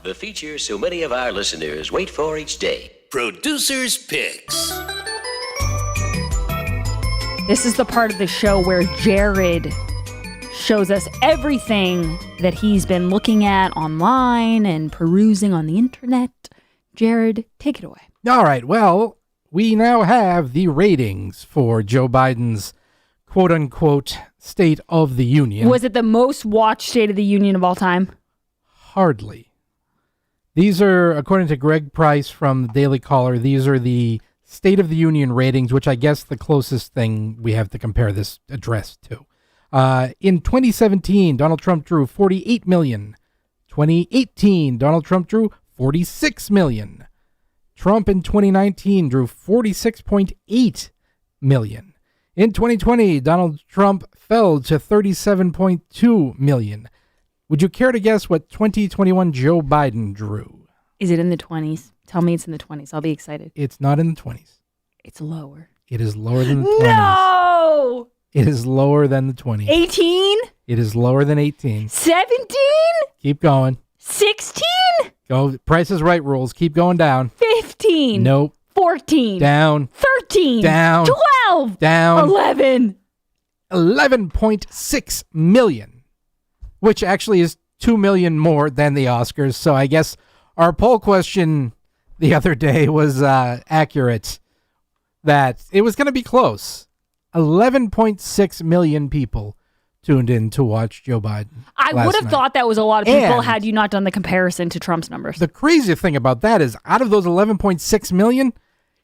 the feature so many of our listeners wait for each day. Producer's Picks. This is the part of the show where Jared shows us everything that he's been looking at online and perusing on the internet. Jared, take it away. All right. Well, we now have the ratings for Joe Biden's quote-unquote State of the Union. Was it the most watched State of the Union of all time? Hardly. These are, according to Greg Price from the Daily Caller, these are the State of the Union ratings, which I guess the closest thing we have to compare this address to. In 2017, Donald Trump drew 48 million. 2018, Donald Trump drew 46 million. Trump in 2019 drew 46.8 million. In 2020, Donald Trump fell to 37.2 million. Would you care to guess what 2021 Joe Biden drew? Is it in the 20s? Tell me it's in the 20s. I'll be excited. It's not in the 20s. It's lower. It is lower than the 20s. No! It is lower than the 20s. 18? It is lower than 18. 17? Keep going. 16? Go. Price is Right rules. Keep going down. 15? Nope. 14? Down. 13? Down. 12? Down. 11? 11.6 million, which actually is 2 million more than the Oscars. So I guess our poll question the other day was accurate, that it was going to be close. 11.6 million people tuned in to watch Joe Biden. I would have thought that was a lot of people had you not done the comparison to Trump's numbers. The crazy thing about that is, out of those 11.6 million,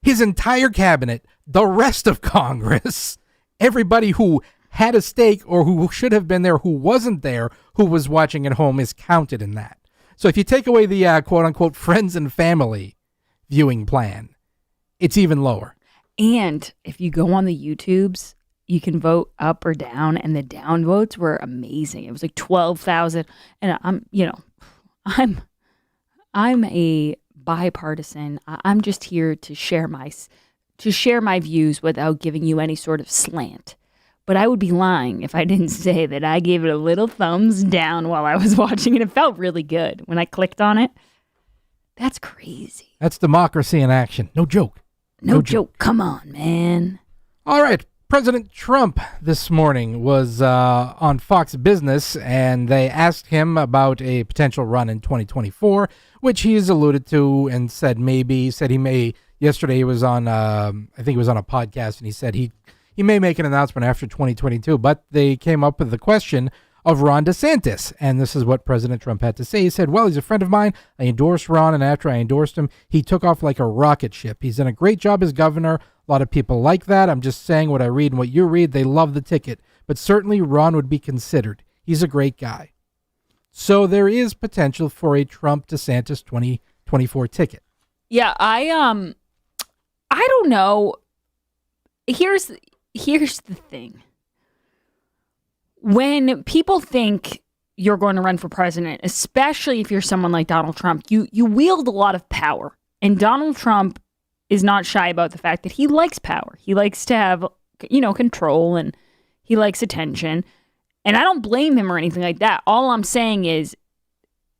his entire cabinet, the rest of Congress, everybody who had a stake or who should have been there, who wasn't there, who was watching at home, is counted in that. So if you take away the quote-unquote friends and family viewing plan, it's even lower. And if you go on the YouTubes, you can vote up or down, and the down votes were amazing. It was like 12,000. And I'm a bipartisan. I'm just here to share my views without giving you any sort of slant. But I would be lying if I didn't say that I gave it a little thumbs down while I was watching it. It felt really good when I clicked on it. That's crazy. That's democracy in action. No joke. No joke. Come on, man. All right. President Trump this morning was on Fox Business, and they asked him about a potential run in 2024, which he's alluded to and said maybe. Said he may. Yesterday he was on, I think he was on a podcast, and he said he may make an announcement after 2022. But they came up with the question of Ron DeSantis, and this is what President Trump had to say. He said, well, he's a friend of mine. I endorsed Ron, and after I endorsed him, he took off like a rocket ship. He's done a great job as governor. A lot of people like that. I'm just saying what I read and what you read. They love the ticket. But certainly Ron would be considered. He's a great guy. So there is potential for a Trump-DeSantis 2024 ticket. Yeah, I don't know. Here's the thing. When people think you're going to run for president, especially if you're someone like Donald Trump, you wield a lot of power. And Donald Trump is not shy about the fact that he likes power. He likes to have, control, and he likes attention. And I don't blame him or anything like that. All I'm saying is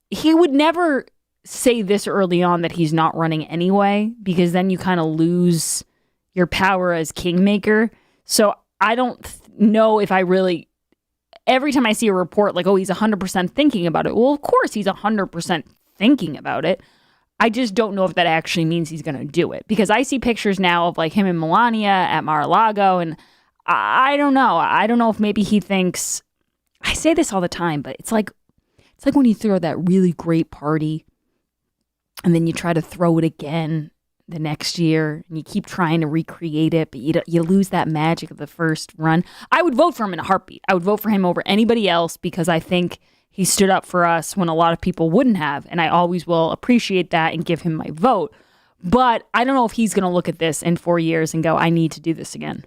he would never say this early on that he's not running anyway, because then you kind of lose your power as kingmaker. So I don't know if I really... Every time I see a report like, oh, he's 100% thinking about it. Well, of course he's 100% thinking about it. I just don't know if that actually means he's going to do it. Because I see pictures now of like him and Melania at Mar-a-Lago, and I don't know. I don't know if maybe he thinks... I say this all the time, but it's like when you throw that really great party and then you try to throw it again the next year, and you keep trying to recreate it, but you lose that magic of the first run. I would vote for him in a heartbeat. I would vote for him over anybody else, because I think he stood up for us when a lot of people wouldn't have, and I always will appreciate that and give him my vote. But I don't know if he's going to look at this in 4 years and go, I need to do this again.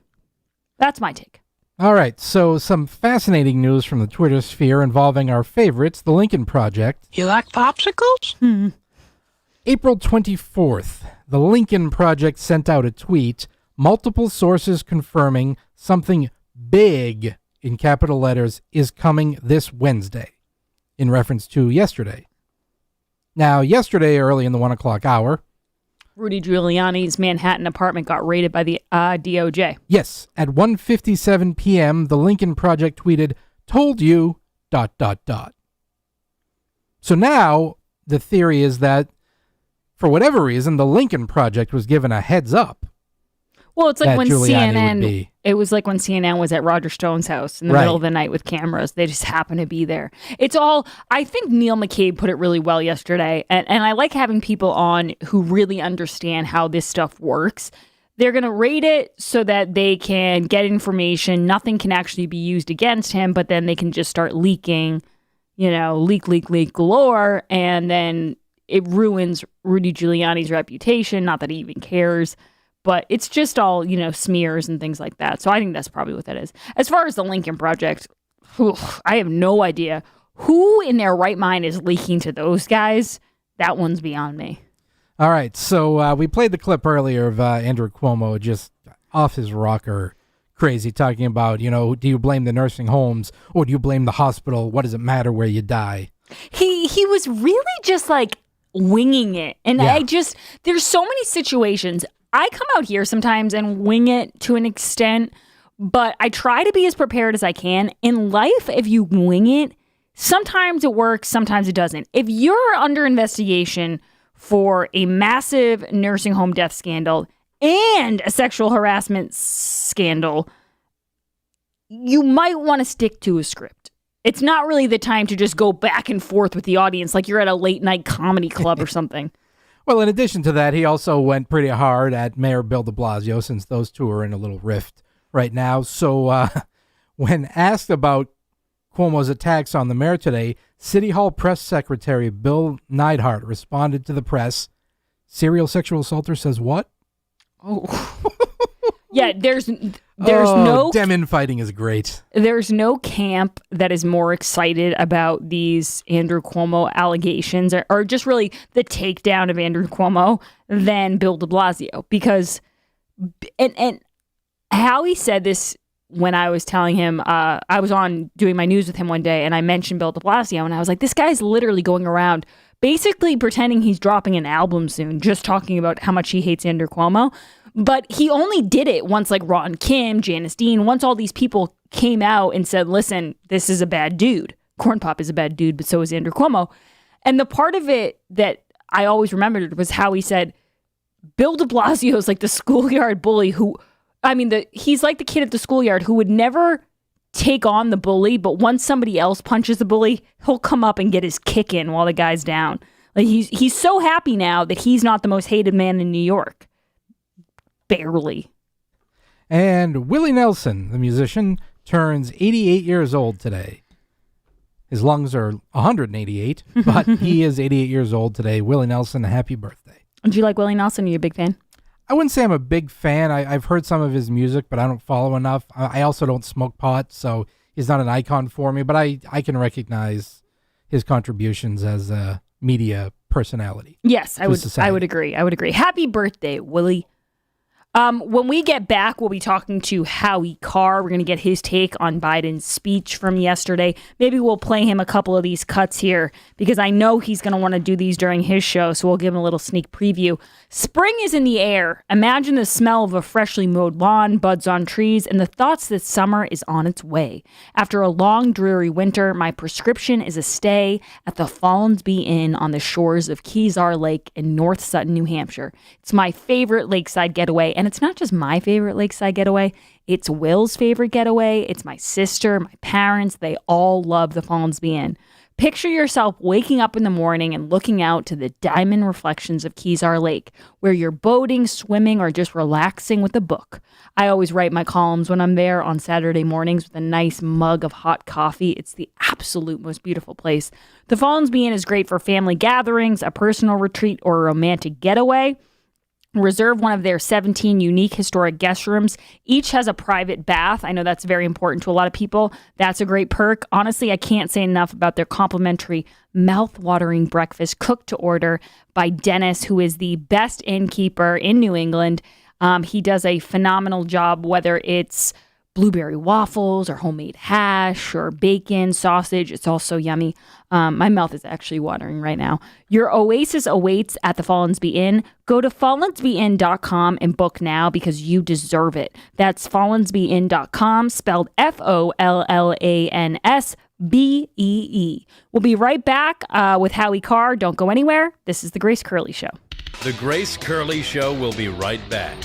That's my take. All right, so some fascinating news from the Twitter sphere involving our favorites, the Lincoln Project. You like popsicles? April 24th, the Lincoln Project sent out a tweet, multiple sources confirming something big in capital letters is coming this Wednesday, in reference to yesterday. Now, yesterday, early in the 1 o'clock hour, Rudy Giuliani's Manhattan apartment got raided by the DOJ. yes, at 1:57 p.m., the Lincoln Project tweeted, "Told you, ... So now, the theory is that, for whatever reason, the Lincoln Project was given a heads up. Well, it's like That when Giuliani would CNN, be. it was like when CNN was at Roger Stone's house in the Right. middle of the night with cameras. They just happen to be there. It's all, I think Neil McCabe put it really well yesterday. And I like having people on who really understand how this stuff works. They're going to rate it so that they can get information. Nothing can actually be used against him, but then they can just start leaking, leak galore. And then it ruins Rudy Giuliani's reputation. Not that he even cares. But it's just all, smears and things like that. So I think that's probably what that is. As far as the Lincoln Project, I have no idea who in their right mind is leaking to those guys. That one's beyond me. All right, so we played the clip earlier of Andrew Cuomo just off his rocker, crazy, talking about, do you blame the nursing homes or do you blame the hospital? What does it matter where you die? He was really just like winging it. And Yeah. there's so many situations. I come out here sometimes and wing it to an extent, but I try to be as prepared as I can. In life, if you wing it, sometimes it works, sometimes it doesn't. If you're under investigation for a massive nursing home death scandal and a sexual harassment scandal, you might want to stick to a script. It's not really the time to just go back and forth with the audience like you're at a late night comedy club or something. Well, in addition to that, he also went pretty hard at Mayor Bill de Blasio, since those two are in a little rift right now. So when asked about Cuomo's attacks on the mayor today, City Hall Press Secretary Bill Neidhart responded to the press, "Serial sexual assaulter says what?" Oh. Yeah, there's no dem infighting is great. There's no camp that is more excited about these Andrew Cuomo allegations or just really the takedown of Andrew Cuomo than Bill de Blasio, because and how he said this when I was telling him, I was on doing my news with him one day and I mentioned Bill de Blasio and I was like, this guy's literally going around basically pretending he's dropping an album soon, just talking about how much he hates Andrew Cuomo. But he only did it once, like Ron Kim, Janice Dean, once all these people came out and said, listen, this is a bad dude. Corn Pop is a bad dude, but so is Andrew Cuomo. And the part of it that I always remembered was how he said, Bill de Blasio is like the schoolyard bully he's like the kid at the schoolyard who would never take on the bully, but once somebody else punches the bully, he'll come up and get his kick in while the guy's down. Like he's so happy now that he's not the most hated man in New York. Barely. And Willie Nelson, the musician, turns 88 years old today. His lungs are 188, but he is 88 years old today. Willie Nelson, happy birthday. Do you like Willie Nelson? Are you a big fan? I wouldn't say I'm a big fan. I've heard some of his music, but I don't follow enough. I also don't smoke pot, so he's not an icon for me, but I can recognize his contributions as a media personality. Yes, I would agree. Happy birthday, Willie. When we get back, we'll be talking to Howie Carr. We're going to get his take on Biden's speech from yesterday. Maybe we'll play him a couple of these cuts here because I know he's going to want to do these during his show, so we'll give him a little sneak preview. Spring is in the air. Imagine the smell of a freshly mowed lawn, buds on trees, and the thoughts that summer is on its way. After a long, dreary winter, my prescription is a stay at the Fallensby Inn on the shores of Kezar Lake in North Sutton, New Hampshire. It's my favorite lakeside getaway, and it's not just my favorite lakeside getaway. It's Will's favorite getaway. It's my sister, my parents. They all love the Fallensby Inn. Picture yourself waking up in the morning and looking out to the diamond reflections of Kezar Lake, where you're boating, swimming, or just relaxing with a book. I always write my columns when I'm there on Saturday mornings with a nice mug of hot coffee. It's the absolute most beautiful place. The Fallensby Inn is great for family gatherings, a personal retreat, or a romantic getaway. Reserve one of their 17 unique historic guest rooms. Each has a private bath. I know that's very important to a lot of people. That's a great perk. Honestly, I can't say enough about their complimentary mouth-watering breakfast cooked to order by Dennis, who is the best innkeeper in New England. He does a phenomenal job, whether it's blueberry waffles or homemade hash or bacon, sausage. It's all so yummy. My mouth is actually watering right now. Your oasis awaits at the Follansbee Inn. Go to follansbeeinn.com and book now because you deserve it. That's follansbeeinn.com, spelled FOLLANSBEE. We'll be right back with Howie Carr. Don't go anywhere. This is The Grace Curley Show. The Grace Curley Show will be right back.